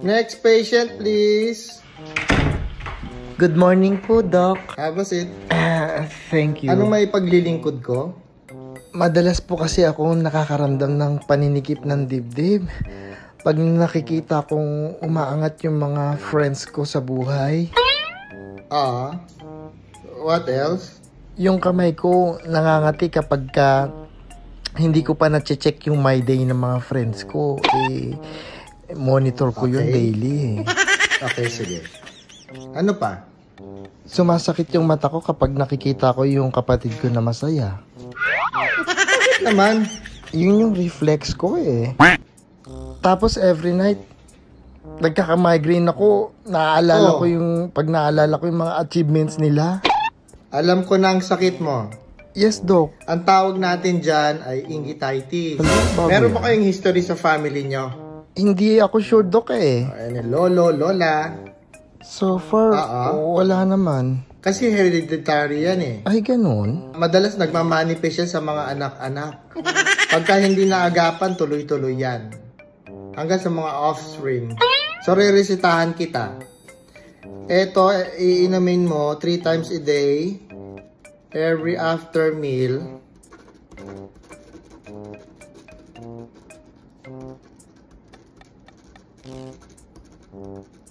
Next patient, please. Good morning po, Doc. Have a seat. Thank you. Anong may paglilingkod ko? Madalas po kasi ako nakakaramdam ng paninikip ng dibdib. Pag nakikita kong umaangat yung mga friends ko sa buhay. What else? Yung kamay ko nangangati kapag hindi ko pa na-check yung my day ng mga friends ko. Monitor ko yun daily. Okay, sige. Ano pa? Sumasakit yung mata ko kapag nakikita ko yung kapatid ko na masaya. Naman. Yun yung reflex ko eh. Tapos every night, nagkaka-migraine ako. Pag naaalala ko yung mga achievements nila. Alam ko na ang sakit mo. Yes, Doc. Ang tawag natin dyan ay ingititis. Meron ba kayong history sa family nyo? Hindi ako sure, Doc eh. Lolo, lola. So far, wala naman. Kasi hereditary yan eh. Ay, ganun? Madalas nagmamanifest yan sa mga anak-anak. Pagka hindi naagapan, tuloy-tuloy yan. Hanggang sa mga offspring. So, re-resitahan kita. Ito, iinumin mo 3 times a day. Every after meal.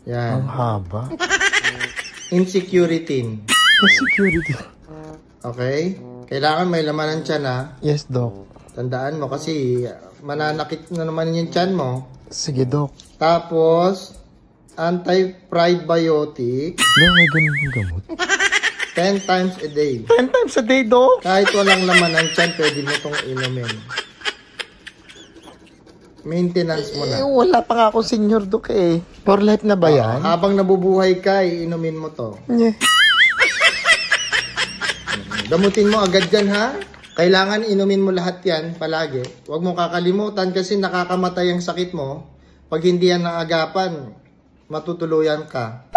Yan. Ang haba. Insecurity. Security. Okay? Kailangan may laman ng tiyan ha. Yes, Doc. Tandaan mo kasi mananakit na naman yung tiyan mo. Sige, Doc. Tapos, anti-prebiotic. May ganun yung gamot. 10 times a day. 10 times a day, Doc? Kahit walang laman ng tiyan, pwede mo itong inumin. Maintenance mo na. Wala pa nga akong senior, Doc eh. For life na ba yan? Habang nabubuhay ka, inumin mo to. Yeah. Damutin mo agad yan, ha? Kailangan inumin mo lahat yan palagi. Huwag mong kakalimutan kasi nakakamatay ang sakit mo. Pag hindi yan naagapan, matutuluyan ka.